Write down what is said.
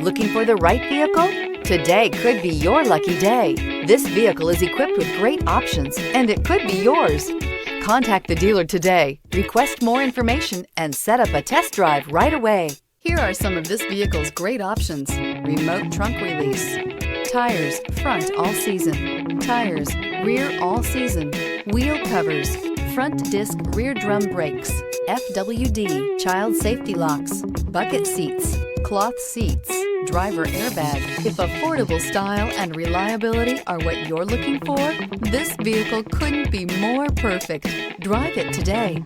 Looking for the right vehicle? Today could be your lucky day. This vehicle is equipped with great options and it could be yours. Contact the dealer today, request more information, and set up a test drive right away. Here are some of this vehicle's great options: remote trunk release, tires front all season, tires rear all season, wheel covers, front disc rear drum brakes, FWD, child safety locks, bucket seats, cloth seats, driver airbag. If affordable style and reliability are what you're looking for, this vehicle couldn't be more perfect. Drive it today.